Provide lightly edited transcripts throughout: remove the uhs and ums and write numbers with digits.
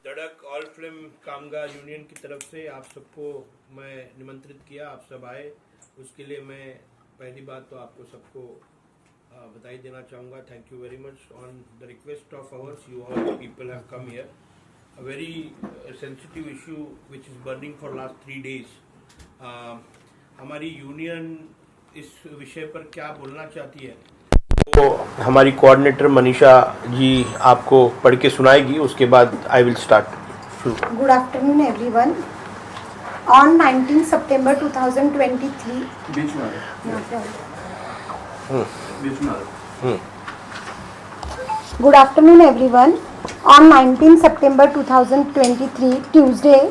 धड़क all film कामगार union की तरफ से आप सबको मैं निमंत्रित किया, आप सब आए। उसके लिए मैं पहली बात तो आपको सबको बधाई देना चाहूँगा। Thank you very much. On the request of hours you all people have come here. A very sensitive issue which is burning for last 3 days। हमारी यूनियन इस विषय पर क्या बोलना चाहती है तो हमारी कोऑर्डिनेटर मनीषा जी आपको पढ़ के सुनाएगी, उसके बाद I will start. Good afternoon everyone. On 19 September 2023 बीच में Good afternoon everyone. On 19 September 2023 Tuesday,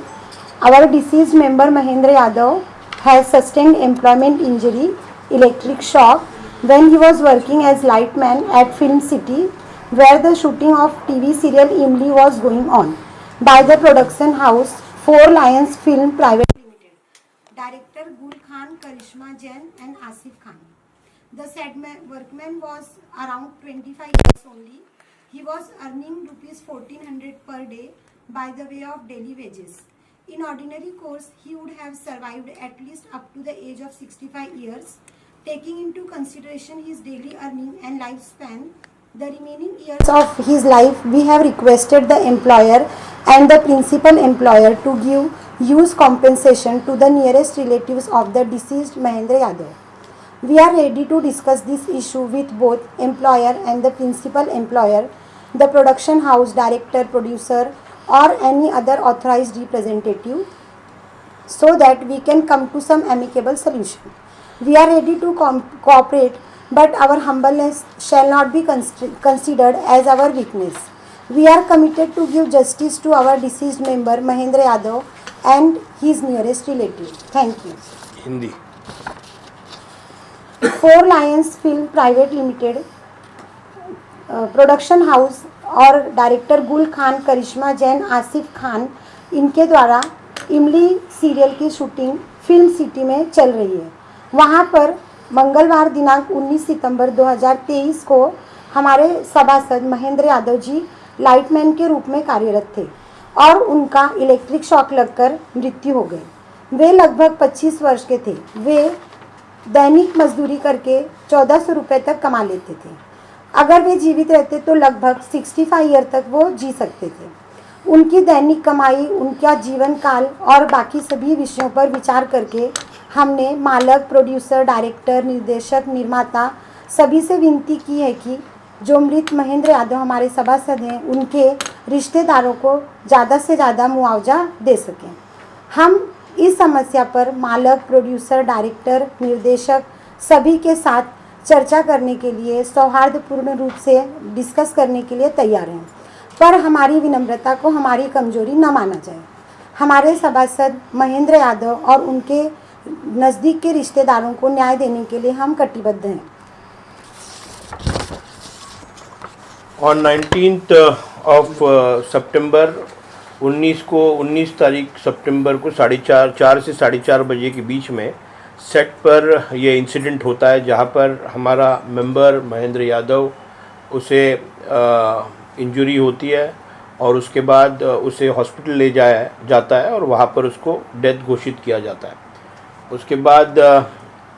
our deceased member Mahendra Yadav has sustained employment injury, electric shock, when he was working as lightman at Film City, where the shooting of TV serial Imli was going on by the production house Four Lions Film Private Limited. Director Gul Khan, Karishma Jain and Asif Khan. The said workman was around 25 years only. He was earning rupees 1400 per day by the way of daily wages. In ordinary course, he would have survived at least up to the age of 65 years. Taking into consideration his daily earning and lifespan, the remaining years of his life, we have requested the employer and the principal employer to give use compensation to the nearest relatives of the deceased Mahendra Yadav. We are ready to discuss this issue with both employer and the principal employer, the production house director, producer or any other authorized representative, so that we can come to some amicable solution. We are ready to cooperate, but our humbleness shall not be considered as our weakness. We are committed to give justice to our deceased member Mahendra Yadav and his nearest relative. Thank you. Hindi. Four Lions Film Private Limited production house और director गुल खान, करिश्मा जैन, आसिफ खान, इनके द्वारा इमली serial की shooting film city में चल रही है। वहाँ पर मंगलवार दिनांक 19 सितंबर 2023 को हमारे सभासद महेंद्र यादव जी लाइटमैन के रूप में कार्यरत थे और उनका इलेक्ट्रिक शॉक लगकर मृत्यु हो गई। वे लगभग 25 वर्ष के थे। वे दैनिक मजदूरी करके 1400 रुपये तक कमा लेते थे। अगर वे जीवित रहते तो लगभग 65 ईयर तक वो जी सकते थे। उनकी दैनिक कमाई, उनका जीवन काल और बाकी सभी विषयों पर विचार करके हमने मालक, प्रोड्यूसर, डायरेक्टर, निर्देशक, निर्माता सभी से विनती की है कि जो मृत महेंद्र यादव हमारे सभासद हैं, उनके रिश्तेदारों को ज़्यादा से ज़्यादा मुआवजा दे सकें। हम इस समस्या पर मालक, प्रोड्यूसर, डायरेक्टर, निर्देशक सभी के साथ चर्चा करने के लिए, सौहार्दपूर्ण रूप से डिस्कस करने के लिए तैयार हैं, पर हमारी विनम्रता को हमारी कमजोरी न माना जाए। हमारे सभासद महेंद्र यादव और उनके नज़दीक के रिश्तेदारों को न्याय देने के लिए हम कटिबद्ध हैं। ऑन 19th of September 19 तारीख सितंबर को 4:30 से 4:30 बजे के बीच में सेट पर यह इंसिडेंट होता है, जहां पर हमारा मेंबर महेंद्र यादव उसे इंजरी होती है और उसके बाद उसे हॉस्पिटल ले जाया जाता है और वहां पर उसको डेथ घोषित किया जाता है। उसके बाद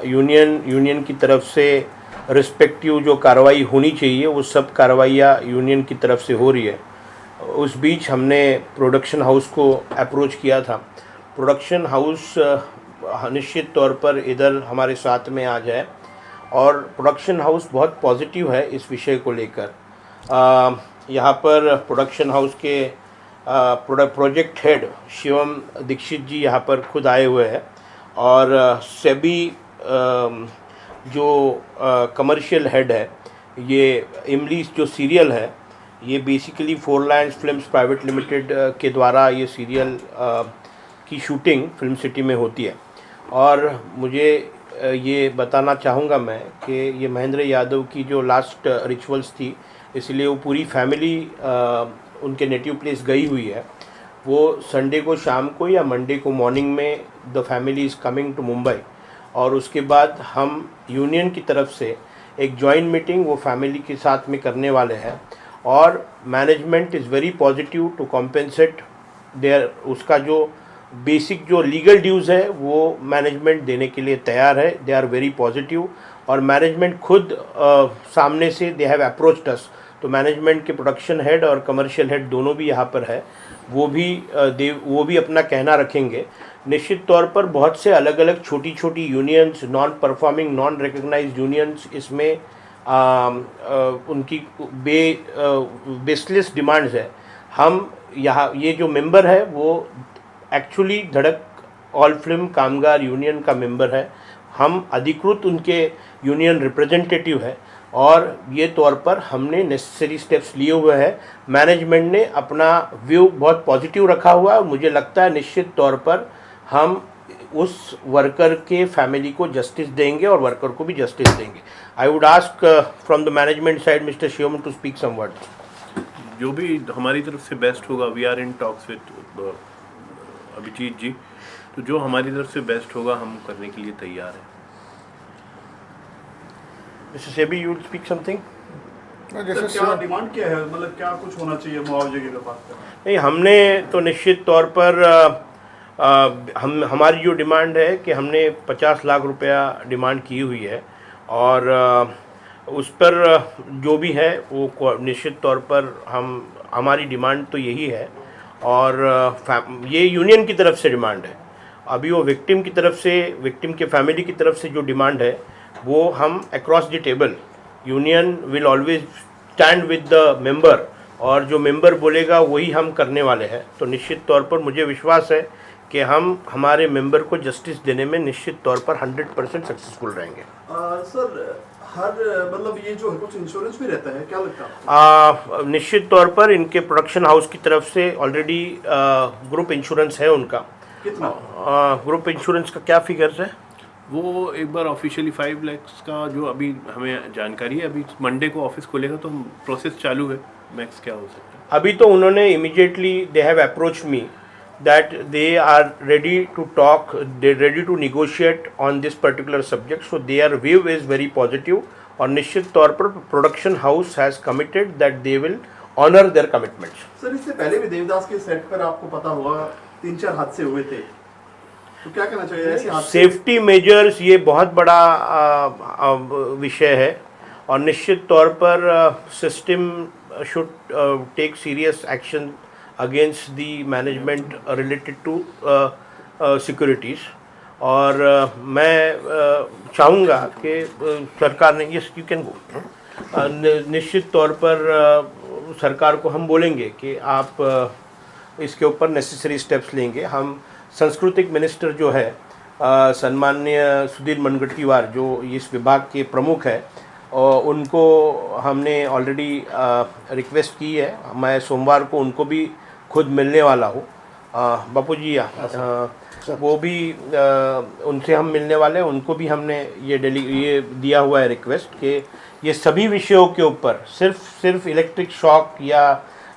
यूनियन की तरफ से रिस्पेक्टिव जो कार्रवाई होनी चाहिए वो सब कार्रवाइयाँ यूनियन की तरफ से हो रही है। उस बीच हमने प्रोडक्शन हाउस को अप्रोच किया था। प्रोडक्शन हाउस निश्चित तौर पर इधर हमारे साथ में आ जाए और प्रोडक्शन हाउस बहुत पॉजिटिव है इस विषय को लेकर। यहाँ पर प्रोडक्शन हाउस के प्रोजेक्ट हेड शिवम दीक्षित जी यहाँ पर खुद आए हुए हैं और सेबी जो कमर्शियल हेड है, ये इमली जो सीरियल है, ये basically four Lions films private limited के द्वारा ये सीरियल की शूटिंग फिल्म सिटी में होती है। और मुझे ये बताना चाहूँगा मैं कि ये महेंद्र यादव की जो लास्ट रिचुअल्स थी, इसलिए वो पूरी फैमिली उनके नेटिव प्लेस गई हुई है। वो संडे को शाम को या मंडे को मॉर्निंग में the family is coming to Mumbai और उसके बाद हम यूनियन की तरफ से एक जॉइंट मीटिंग वो फैमिली के साथ में करने वाले हैं और management is very positive to compensate there, उसका जो बेसिक जो लीगल ड्यूज़ है वो मैनेजमेंट देने के लिए तैयार है। दे आर वेरी पॉजिटिव, और मैनेजमेंट खुद सामने से दे हैव अप्रोच्ड अस, तो मैनेजमेंट के प्रोडक्शन हेड और कमर्शियल हेड दोनों भी यहाँ पर है, वो भी अपना कहना रखेंगे। निश्चित तौर पर बहुत से अलग अलग छोटी छोटी unions, non performing, non recognised unions इसमें उनकी बेसलेस डिमांड्स है। हम यहाँ ये जो मेंबर है वो एक्चुअली धड़क ऑल फिल्म कामगार यूनियन का मेंबर है, हम अधिकृत उनके यूनियन रिप्रेजेंटेटिव है, और ये तौर पर हमने नेसेसरी स्टेप्स लिए हुए हैं। मैनेजमेंट ने अपना व्यू बहुत पॉजिटिव रखा हुआ है, और मुझे लगता है निश्चित तौर पर हम उस वर्कर के फैमिली को जस्टिस देंगे और वर्कर को भी जस्टिस देंगे। I would ask from the management side mister Shivam to speak some words. जो भी हमारी तरफ से बेस्ट होगा, we are in talks with Abhijit ji, तो जो हमारी तरफ से बेस्ट होगा हम करने के लिए तैयार हैं। Mister SEBI, you will speak something? जैसे क्या डिमांड क्या है, मतलब क्या कुछ होना चाहिए मुआवजे की बात करें? नहीं, हमने तो निश्चित तौर पर हमारी जो डिमांड है कि हमने 50 लाख रुपया डिमांड की हुई है, और उस पर जो भी है वो निश्चित तौर पर हमारी डिमांड तो यही है, और ये यूनियन की तरफ से डिमांड है। अभी वो विक्टिम की तरफ से, विक्टिम के फैमिली की तरफ से जो डिमांड है वो हम across the table, union will always stand with the member, और जो मेंबर बोलेगा वही हम करने वाले हैं। तो निश्चित तौर पर मुझे विश्वास है कि हम हमारे मेंबर को जस्टिस देने में निश्चित तौर पर 100% सक्सेसफुल रहेंगे। सर, हर मतलब ये जो है कुछ इंश्योरेंस भी रहता है, क्या लगता है आपको? निश्चित तौर पर इनके प्रोडक्शन हाउस की तरफ से ऑलरेडी ग्रुप इंश्योरेंस है उनका। कितना? ग्रुप इंश्योरेंस का क्या फिगर्स है? वो एक बार ऑफिशियली 5 लाख का जो अभी हमें जानकारी है, अभी मंडे को ऑफिस खोलेगा तो हम प्रोसेस चालू है, मैक्स क्या हो सकता है। अभी तो उन्होंने immediately they have approach me that they are ready to talk, they're ready to negotiate on this particular subject, so their view is very positive, और निश्चित तौर पर production house has committed that they will honour their commitments. Sir, इससे पहले भी देवदास के set पर आपको पता होगा 3-4 हादसे हुए थे, तो क्या कहना चाहिए ऐसे हादसे? सेफ्टी मेजर्स ये बहुत बड़ा विषय है, और निश्चित तौर पर system should take serious action against the management related to securities, और मैं चाहूँगा कि सरकार ने, यस यू कैन गो, निश्चित तौर पर सरकार को हम बोलेंगे कि आप इसके ऊपर नेसेसरी स्टेप्स लेंगे। हम सांस्कृतिक मिनिस्टर जो है सम्माननीय सुधीर मुनगंटीवार, जो इस विभाग के प्रमुख है, और उनको हमने ऑलरेडी रिक्वेस्ट की है। मैं सोमवार को उनको भी खुद मिलने वाला हूँ। बापू जी वो भी उनसे हम मिलने वाले हैं, उनको भी हमने ये दिया हुआ है रिक्वेस्ट कि ये सभी विषयों के ऊपर सिर्फ इलेक्ट्रिक शॉक या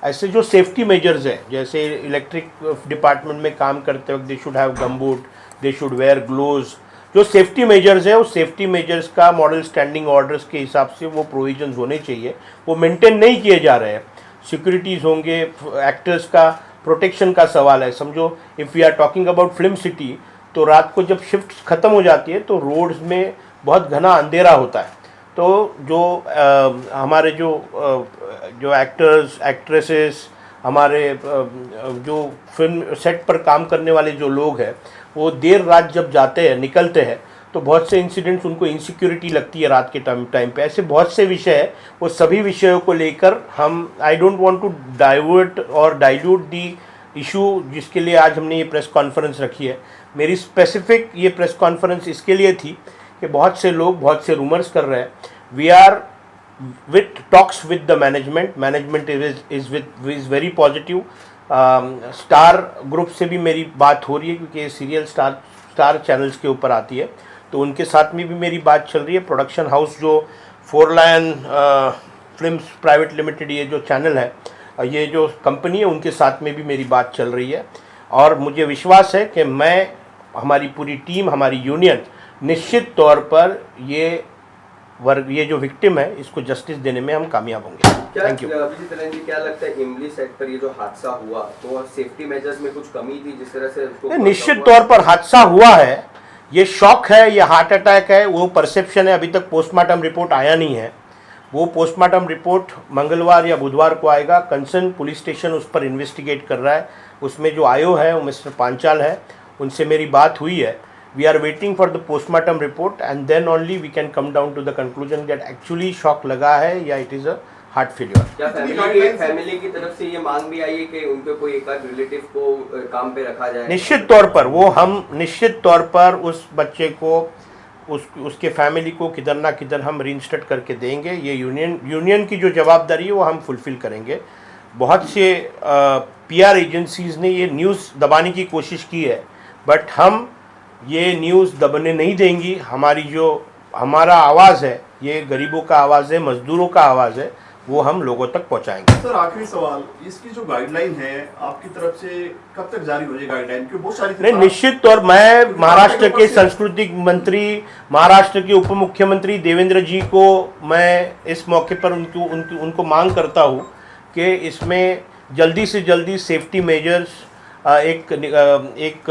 ऐसे जो सेफ्टी मेजर्स हैं, जैसे इलेक्ट्रिक डिपार्टमेंट में काम करते वक्त they should have gumboot, they should wear gloves, जो सेफ्टी मेजर्स है उस सेफ्टी मेजर्स का मॉडल स्टैंडिंग ऑर्डर्स के हिसाब से वो प्रोविजंस होने चाहिए, वो मेंटेन नहीं किए जा रहे हैं। सिक्योरिटीज़ होंगे, एक्टर्स का प्रोटेक्शन का सवाल है। समझो if we are talking about film city, तो रात को जब शिफ्ट ख़त्म हो जाती है तो रोड्स में बहुत घना अंधेरा होता है, तो जो हमारे जो एक्टर्स एक्ट्रेसेस, हमारे जो फिल्म सेट पर काम करने वाले जो लोग हैं, वो देर रात जब जाते हैं, निकलते हैं, तो बहुत से इंसिडेंट्स उनको इनसिक्योरिटी लगती है रात के टाइम पे। ऐसे बहुत से विषय है, वो सभी विषयों को लेकर हम, I don't want to divert और डाइल्यूट दी इशू, जिसके लिए आज हमने ये प्रेस कॉन्फ्रेंस रखी है। मेरी स्पेसिफिक ये प्रेस कॉन्फ्रेंस इसके लिए थी कि बहुत से लोग बहुत से रूमर्स कर रहे हैं। We are with talks with the management is very positive. Star group से भी मेरी बात हो रही है, क्योंकि ये सीरियल स्टार चैनल्स के ऊपर आती है, तो उनके साथ में भी मेरी बात चल रही है। प्रोडक्शन हाउस जो 4 लायन फिल्म्स प्राइवेट लिमिटेड, ये जो चैनल है, ये जो कंपनी है, उनके साथ में भी मेरी बात चल रही है, और मुझे विश्वास है कि मैं, हमारी पूरी टीम, हमारी यूनियन निश्चित तौर पर ये वर्ग, ये जो विक्टिम है, इसको जस्टिस देने में हम कामयाब होंगे। क्या थैंक यू। अभिजीत रंजन जी, क्या लगता है इमली सेट पर ये जो हादसा हुआ तो सेफ्टी मेजर्स में कुछ कमी थी जिस तरह से उसको निश्चित तौर पर हादसा हुआ है, ये शॉक है, ये हार्ट अटैक है, वो परसेप्शन है। अभी तक पोस्टमार्टम रिपोर्ट आया नहीं है, वो पोस्टमार्टम रिपोर्ट मंगलवार या बुधवार को आएगा। कंसर्न पुलिस स्टेशन उस पर इन्वेस्टिगेट कर रहा है, उसमें जो आयो है वो मिस्टर पांचाल है, उनसे मेरी बात हुई है। We are waiting for the postmortem report and then only we can come down to the conclusion that actually shock लगा है या it is a heart failure. क्या फैमिली की तरफ से ये मांग भी आई है कि उनके कोई एक आध रिलेटिव को काम पे रखा जाए? निश्चित तौर पर वो हम निश्चित तौर पर उस बच्चे को, उसके फैमिली को किधर ना किधर हम रीइंस्टेट करके देंगे। ये यूनियन की जो जवाबदारी है वो हम फुलफिल करेंगे। बहुत से पीआर एजेंसीज़ ने ये न्यूज़ दबाने की कोशिश की है, बट हम ये न्यूज़ दबने नहीं देंगी। हमारा आवाज़ है, ये गरीबों का आवाज़ है, मजदूरों का आवाज़ है, वो हम लोगों तक पहुंचाएंगे। सर आखिरी सवाल, इसकी जो गाइडलाइन है आपकी तरफ से कब तक जारी हो जाएगी गाइडलाइन? क्योंकि बहुत सारी नहीं, निश्चित तौर मैं महाराष्ट्र के सांस्कृतिक मंत्री, महाराष्ट्र के उप मुख्यमंत्री देवेंद्र जी को मैं इस मौके पर उनको मांग करता हूँ कि इसमें जल्दी से जल्दी सेफ्टी मेजर्स एक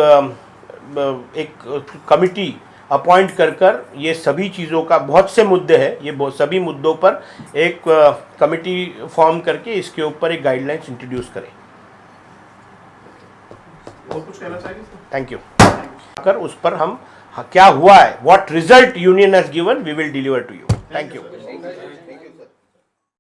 कमिटी अपॉइंट कर ये सभी चीज़ों का, बहुत से मुद्दे हैं, ये सभी मुद्दों पर एक कमिटी फॉर्म करके इसके ऊपर एक गाइडलाइंस इंट्रोड्यूस करें। और कुछ कहना चाहिए सर? Thank you. कर उस पर हम क्या हुआ है, what result union has given, we will deliver to you. Thank you.